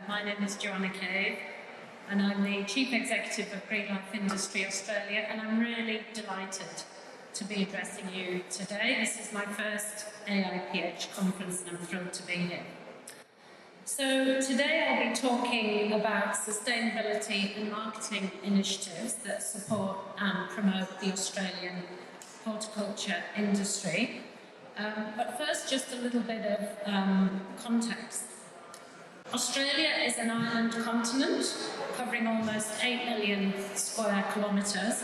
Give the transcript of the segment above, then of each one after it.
My name is Joanna Cave and I'm the Chief Executive of Greenlife Industry Australia, and I'm really delighted to be addressing you today. This is my first AIPH conference and I'm thrilled to be here. So today I'll be talking about sustainability and marketing initiatives that support and promote the Australian horticulture industry. But first, just a little bit of context. Australia is an island continent covering almost 8 million square kilometres.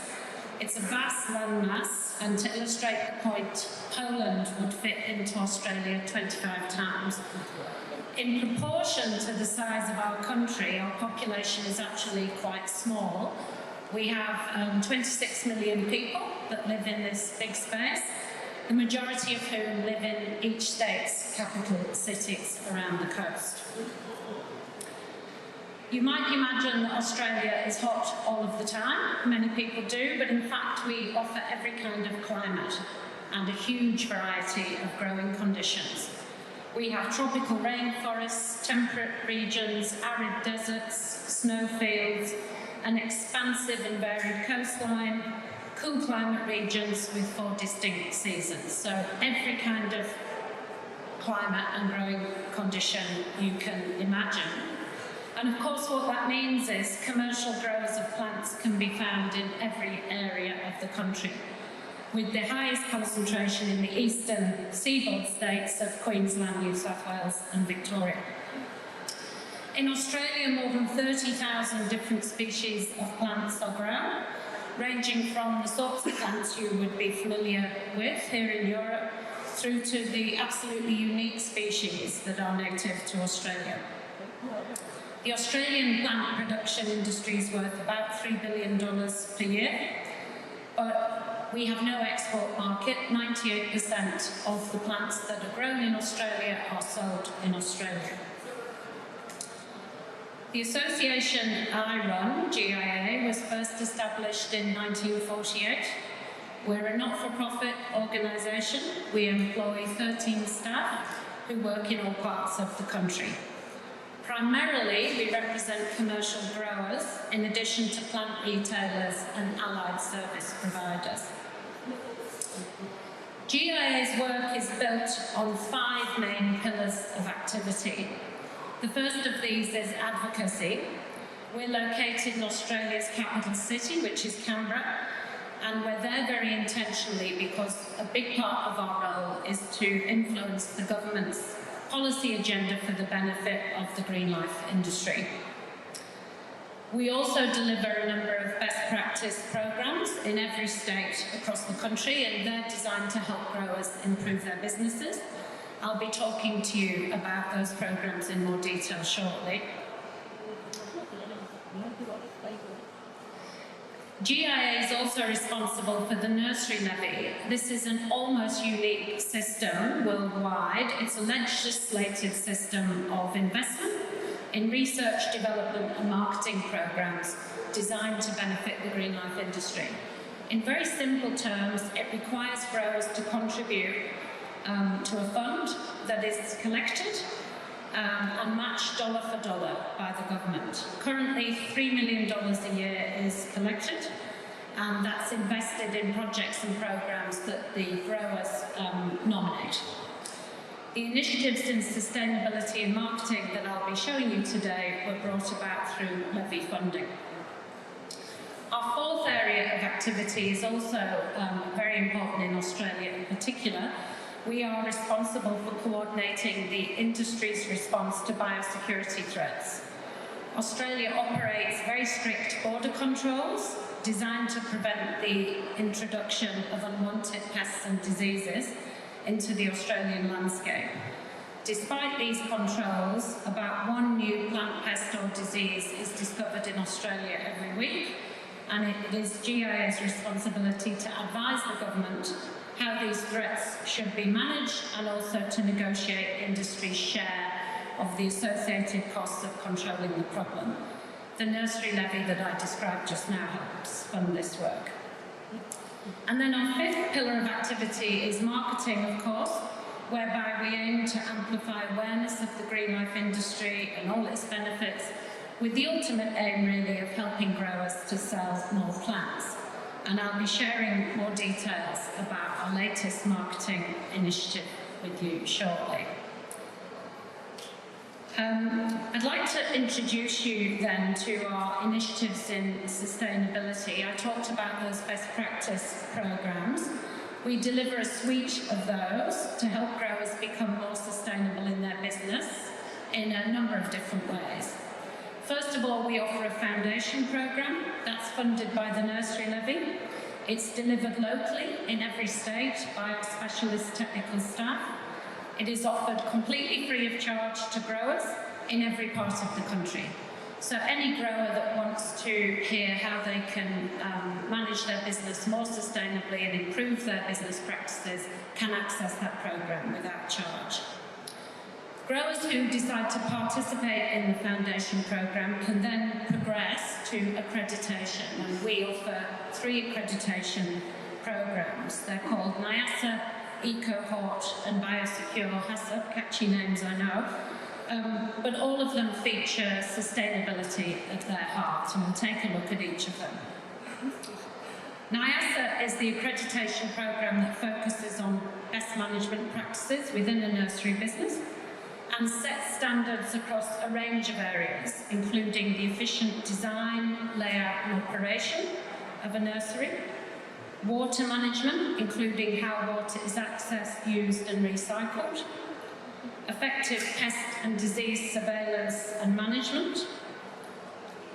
It's a vast landmass, and to illustrate the point, Poland would fit into Australia 25 times. In proportion to the size of our country, our population is actually quite small. We have 26 million people that live in this big space, the majority of whom live in each state's capital cities around the coast. You might imagine that Australia is hot all of the time. Many people do, but in fact we offer every kind of climate and a huge variety of growing conditions. We have tropical rainforests, temperate regions, arid deserts, snowfields, an expansive and varied coastline, cool climate regions with 4 distinct seasons. So every kind of climate and growing condition you can imagine. And of course what that means is commercial growers of plants can be found in every area of the country, with the highest concentration in the eastern seaboard states of Queensland, New South Wales and Victoria. In Australia, more than 30,000 different species of plants are grown, ranging from the sorts of plants you would be familiar with here in Europe through to the absolutely unique species that are native to Australia. The Australian plant production industry is worth about $3 billion per year, but we have no export market. 98% of the plants that are grown in Australia are sold in Australia. The association I run, GIA, was first established in 1948. We're a not-for-profit organisation. We employ 13 staff who work in all parts of the country. Primarily, we represent commercial growers in addition to plant retailers and allied service providers. GIA's work is built on 5 main pillars of activity. The first of these is advocacy. We're located in Australia's capital city, which is Canberra, and we're there very intentionally because a big part of our role is to influence the government's policy agenda for the benefit of the Greenlife industry. We also deliver a number of best practice programs in every state across the country, and they're designed to help growers improve their businesses. I'll be talking to you about those programs in more detail shortly. GIA is also responsible for the nursery levy. This is an almost unique system worldwide. It's a legislated system of investment in research, development and marketing programs designed to benefit the Greenlife industry. In very simple terms, it requires growers to contribute to a fund that is collected and matched dollar for dollar by the government. Currently, $3 million a year is collected, and that's invested in projects and programs that the growers nominate. The initiatives in sustainability and marketing that I'll be showing you today were brought about through levy funding. Our fourth area of activity is also very important in Australia in particular. We are responsible for coordinating the industry's response to biosecurity threats. Australia operates very strict border controls designed to prevent the introduction of unwanted pests and diseases into the Australian landscape. Despite these controls, about 1 new plant pest or disease is discovered in Australia every week, and it is GIA's responsibility to advise the government how these threats should be managed and also to negotiate industry's share of the associated costs of controlling the problem. The nursery levy that I described just now helps fund this work. And then our fifth pillar of activity is marketing, of course. whereby we aim to amplify awareness of the Greenlife industry and all its benefits, with the ultimate aim really of helping growers to sell more plants. And I'll be sharing more details about our latest marketing initiative with you shortly. I'd like to introduce you then to our initiatives in sustainability. I talked about those best practice programs. We deliver a suite of those to help growers become more sustainable in their business in a number of different ways. First of all, we offer a foundation program that's funded by the nursery levy. It's delivered locally in every state by our specialist technical staff. It is offered completely free of charge to growers in every part of the country. So any grower that wants to hear how they can manage their business more sustainably and improve their business practices can access that program without charge. Growers who decide to participate in the foundation program can then progress to accreditation, and we offer 3 accreditation programs. They're called NIASA, EcoHort and Biosecure HACCP, catchy names I know, but all of them feature sustainability at their heart, and we'll take a look at each of them. NIASA is the accreditation program that focuses on best management practices within a nursery business and sets standards across a range of areas, including the efficient design, layout and operation of a nursery, water management, including how water is accessed, used and recycled, effective pest and disease surveillance and management,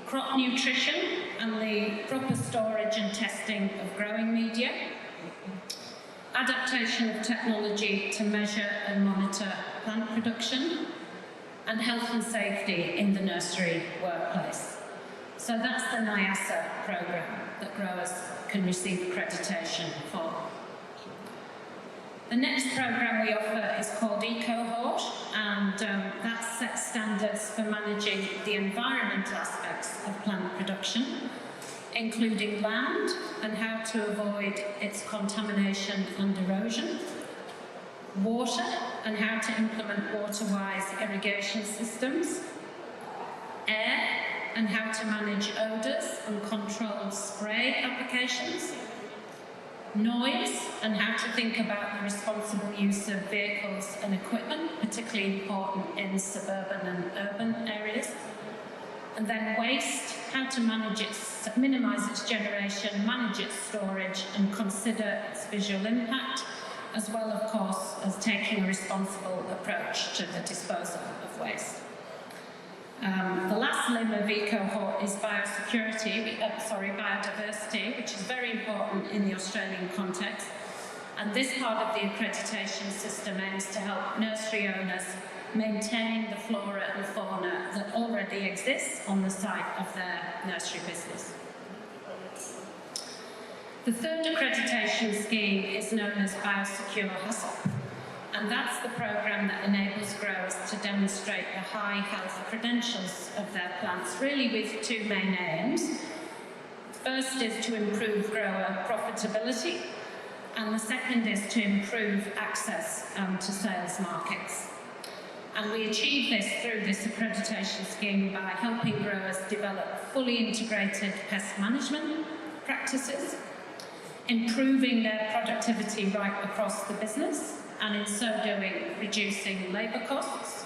crop nutrition and the proper storage and testing of growing media, adaptation of technology to measure and monitor plant production, and health and safety in the nursery workplace. So that's the NIASA program that growers can receive accreditation for. The next program we offer is called EcoHort, and that sets standards for managing the environmental aspects of plant production, including land and how to avoid its contamination and erosion, water and how to implement water-wise irrigation systems, air and how to manage odours and control spray applications, noise and how to think about the responsible use of vehicles and equipment, particularly important in suburban and urban areas, and then waste, how to manage its, minimise its generation, manage its storage and consider its visual impact, as well of course as taking a responsible approach to the disposal of waste. The last limb of EcoHort is biodiversity, which is very important in the Australian context. And this part of the accreditation system aims to help nursery owners maintain the flora and fauna that already exists on the site of their nursery business. The third accreditation scheme is known as Biosecure HACCP. And that's the program that enables growers to demonstrate the high health credentials of their plants, really with 2 main aims. First is to improve grower profitability, and the second is to improve access to sales markets. And we achieve this through this accreditation scheme by helping growers develop fully integrated pest management practices, improving their productivity right across the business, and in so doing, reducing labour costs.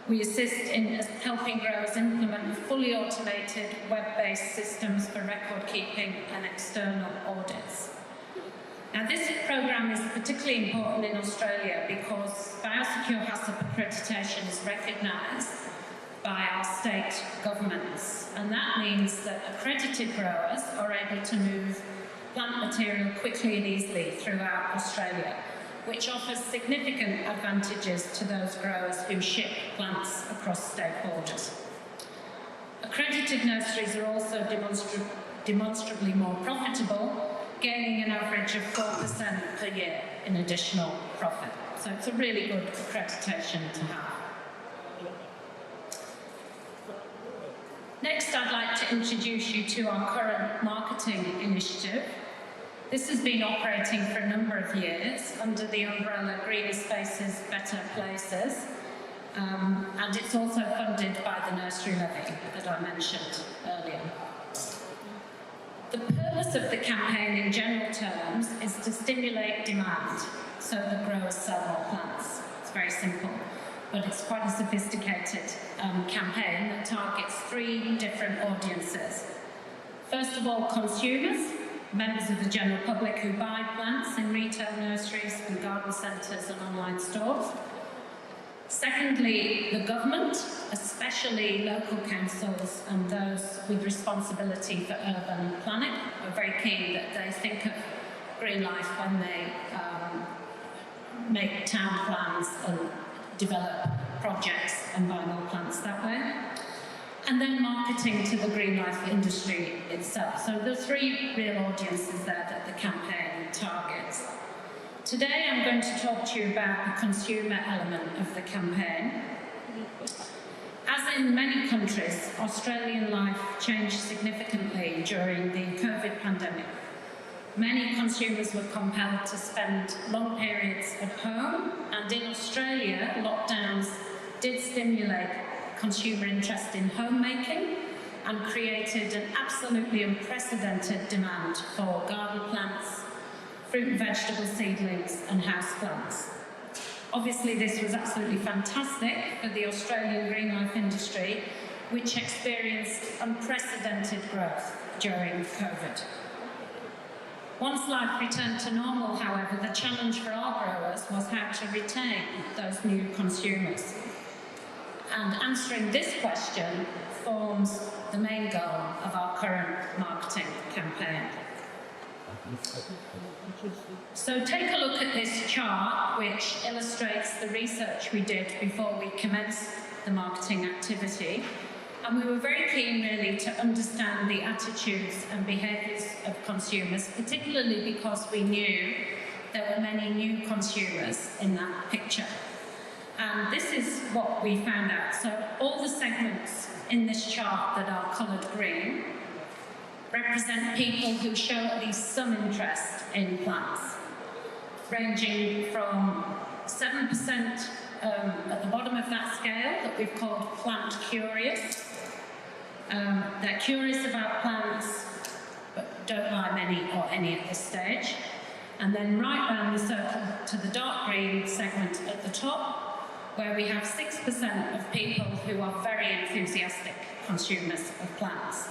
We assist in helping growers implement fully automated web-based systems for record keeping and external audits. Now, this program is particularly important in Australia because Biosecure HACCP accreditation is recognised by our state governments, and that means that accredited growers are able to move plant material quickly and easily throughout Australia, which offers significant advantages to those growers who ship plants across state borders. Accredited nurseries are also demonstrably more profitable, gaining an average of 4% per year in additional profit. So it's a really good accreditation to have. Next, I'd like to introduce you to our current marketing initiative. This has been operating for a number of years under the umbrella Greener Spaces, Better Places, and it's also funded by the nursery levy that I mentioned earlier. The purpose of the campaign in general terms is to stimulate demand so that growers sell more plants. It's very simple, but it's quite a sophisticated campaign that targets 3 different audiences. First of all, consumers, members of the general public who buy plants in retail nurseries and garden centres and online stores. Secondly, the government, especially local councils and those with responsibility for urban planning, are very keen that they think of Greenlife when they make town plans and develop projects and buy more plants that way. And then marketing to the Greenlife industry itself. So there are 3 real audiences there that the campaign targets. Today I'm going to talk to you about the consumer element of the campaign. As in many countries, Australian life changed significantly during the COVID pandemic. Many consumers were compelled to spend long periods at home, and in Australia, lockdowns did stimulate consumer interest in homemaking and created an absolutely unprecedented demand for garden plants, fruit and vegetable seedlings and houseplants. Obviously this was absolutely fantastic for the Australian Greenlife industry, which experienced unprecedented growth during COVID. Once life returned to normal, however, the challenge for our growers was how to retain those new consumers. And answering this question forms the main goal of our current marketing campaign. So take a look at this chart, which illustrates the research we did before we commenced the marketing activity. And we were very keen, really, to understand the attitudes and behaviours of consumers, particularly because we knew there were many new consumers in that picture. And this is what we found out. So all the segments in this chart that are coloured green represent people who show at least some interest in plants, ranging from 7% at the bottom of that scale that we've called plant curious. They're curious about plants, but don't buy many or any at this stage. And then right round the circle to the dark green segment at the top, where we have 6% of people who are very enthusiastic consumers of plants.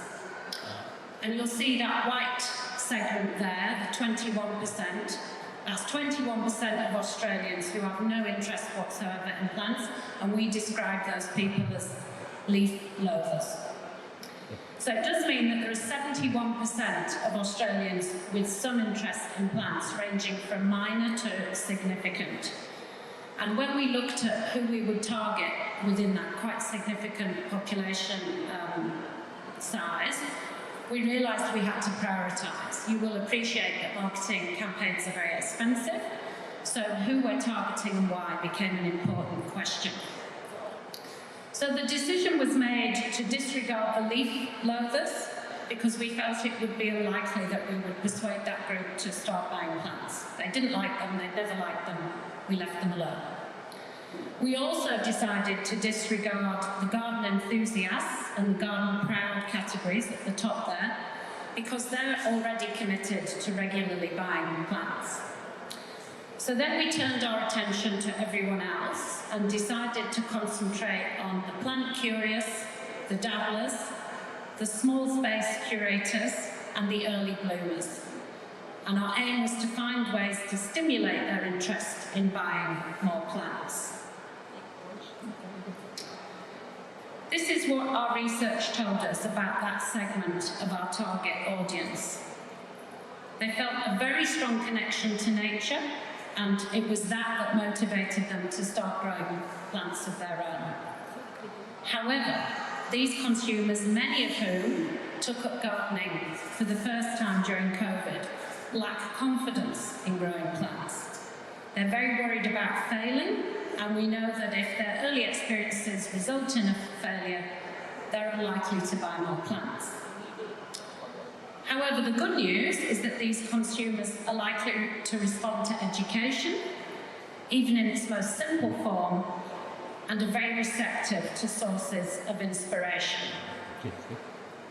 And you'll see that white segment there, the 21%, that's 21% of Australians who have no interest whatsoever in plants, and we describe those people as leaf loathers. So it does mean that there are 71% of Australians with some interest in plants, ranging from minor to significant. And when we looked at who we would target within that quite significant population size, we realised we had to prioritise. You will appreciate that marketing campaigns are very expensive, so who we're targeting and why became an important question. So the decision was made to disregard the leaf loathers because we felt it would be unlikely that we would persuade that group to start buying plants. They didn't like them, they'd never liked them, we left them alone. We also decided to disregard the garden enthusiasts and the garden proud categories at the top there because they're already committed to regularly buying plants. So then we turned our attention to everyone else and decided to concentrate on the plant curious, the dabblers, the small space curators and the early bloomers. And our aim was to find ways to stimulate their interest in buying more plants. This is what our research told us about that segment of our target audience. They felt a very strong connection to nature, and it was that motivated them to start growing plants of their own. However, these consumers, many of whom took up gardening for the first time during COVID, lack confidence in growing plants. They're very worried about failing, and we know that if their early experiences result in a failure, they're unlikely to buy more plants. However, the good news is that these consumers are likely to respond to education, even in its most simple form, and are very receptive to sources of inspiration.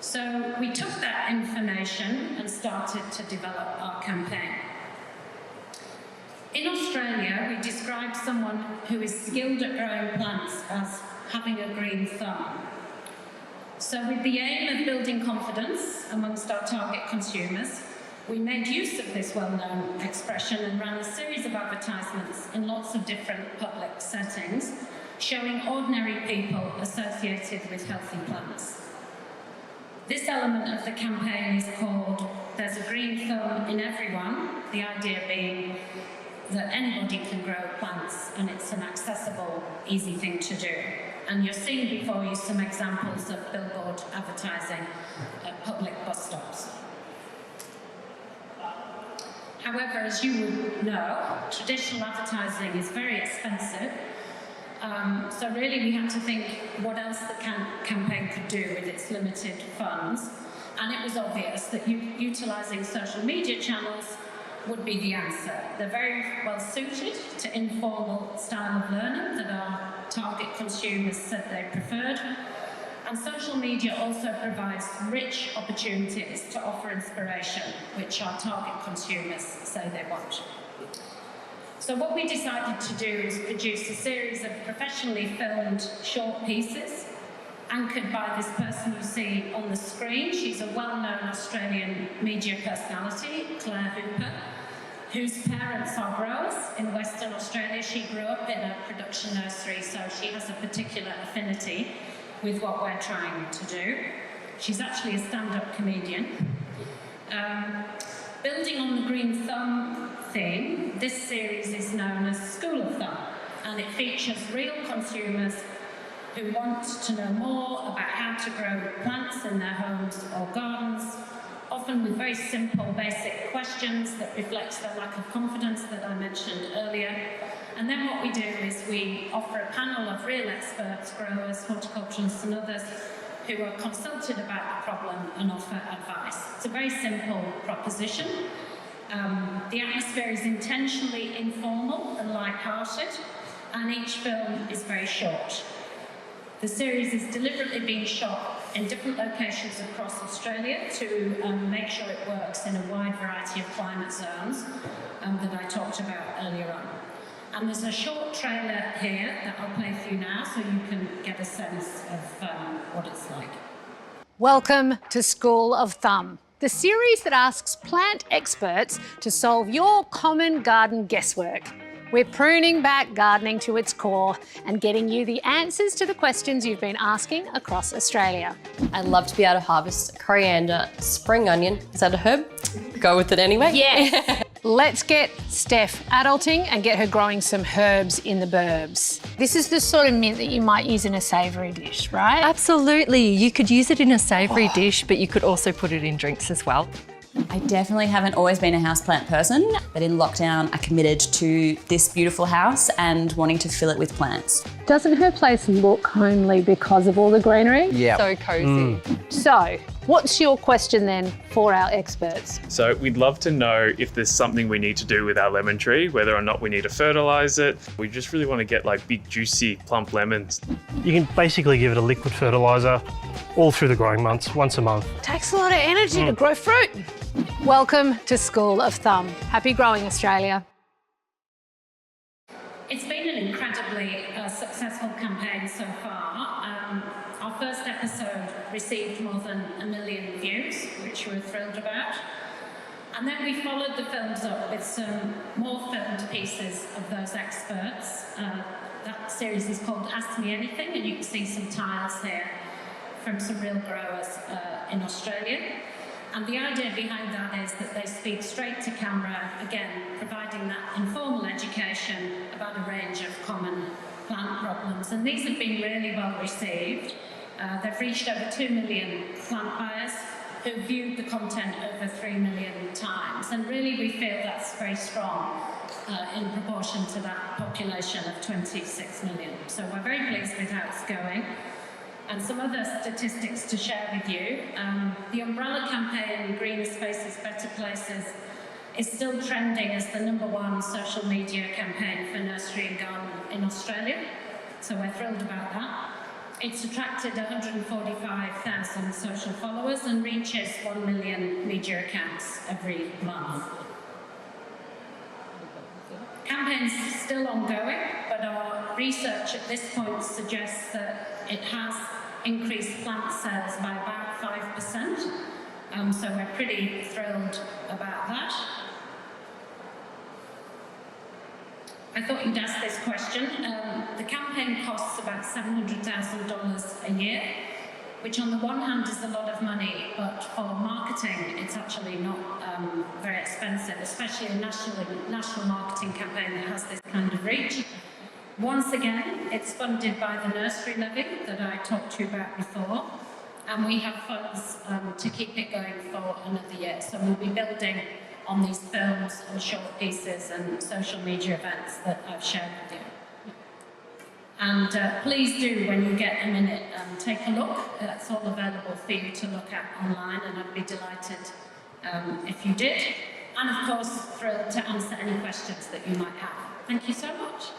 So we took that information and started to develop our campaign. In Australia, we describe someone who is skilled at growing plants as having a green thumb. So with the aim of building confidence amongst our target consumers, we made use of this well-known expression and ran a series of advertisements in lots of different public settings, showing ordinary people associated with healthy plants. This element of the campaign is called "There's a Green Thumb in Everyone," the idea being that anybody can grow plants and it's an accessible, easy thing to do. And you're seeing before you some examples of billboard advertising at public bus stops. However, as you would know, traditional advertising is very expensive. So really we had to think what else the campaign could do with its limited funds. And it was obvious that utilising social media channels would be the answer. They're very well suited to informal style of learning that our target consumers said they preferred. And social media also provides rich opportunities to offer inspiration, which our target consumers say they want. So what we decided to do is produce a series of professionally filmed short pieces anchored by this person you see on the screen. She's a well-known Australian media personality, Claire Hooper, whose parents are growers in Western Australia. She grew up in a production nursery, so she has a particular affinity with what we're trying to do. She's actually a stand-up comedian. Building on the Green Thumb theme, this series is known as School of Thumb, and it features real consumers who want to know more about how to grow plants in their homes or gardens, often with very simple, basic questions that reflects the lack of confidence that I mentioned earlier. And then what we do is we offer a panel of real experts, growers, horticulturists and others, who are consulted about the problem and offer advice. It's a very simple proposition. The atmosphere is intentionally informal and light-hearted, and each film is very short. The series is deliberately being shot in different locations across Australia to make sure it works in a wide variety of climate zones that I talked about earlier on. And there's a short trailer here that I'll play for you now so you can get a sense of what it's like. Welcome to School of Thumb, the series that asks plant experts to solve your common garden guesswork. We're pruning back gardening to its core and getting you the answers to the questions you've been asking across Australia. I'd love to be able to harvest coriander, spring onion. Is that a herb? Go with it anyway. Yes. Let's get Steph adulting and get her growing some herbs in the burbs. This is the sort of mint that you might use in a savoury dish, right? Absolutely. You could use it in a savoury dish, but you could also put it in drinks as well. I definitely haven't always been a houseplant person, but in lockdown I committed to this beautiful house and wanting to fill it with plants. Doesn't her place look homely because of all the greenery? Yeah. So cosy. So, what's your question then for our experts? So we'd love to know if there's something we need to do with our lemon tree, whether or not we need to fertilise it. We just really want to get like big, juicy, plump lemons. You can basically give it a liquid fertiliser all through the growing months, once a month. Takes a lot of energy to grow fruit. Welcome to School of Thumb. Happy growing, Australia. It's been an incredibly successful campaign so far. Our first episode received more than 1 million views, which we're thrilled about. And then we followed the films up with some more filmed pieces of those experts. That series is called Ask Me Anything, and you can see some tiles here from some real growers in Australia. And the idea behind that is that they speak straight to camera, again, providing that informal education about a range of common plant problems. And these have been really well received. They've reached over 2 million plant buyers who viewed the content over 3 million times. And really we feel that's very strong in proportion to that population of 26 million. So we're very pleased with how it's going. and some other statistics to share with you. The umbrella campaign, Greener Spaces, Better Places, is still trending as the #1 social media campaign for nursery and garden in Australia. So we're thrilled about that. It's attracted 145,000 social followers and reaches 1 million media accounts every month. Campaign's still ongoing, but our research at this point suggests that it has increased plant sales by about 5%. So we're pretty thrilled about that. I thought you'd ask this question. The campaign costs about $700,000 a year, which on the one hand is a lot of money, but for marketing, it's actually not very expensive, especially a national marketing campaign that has this kind of reach. Once again, it's funded by the nursery levy that I talked to you about before, and we have funds to keep it going for another year. So we'll be building on these films and short pieces and social media events that I've shared with you. And please do, when you get a minute, take a look. It's all available for you to look at online, and I'd be delighted if you did. And of course, thrilled to answer any questions that you might have. Thank you so much.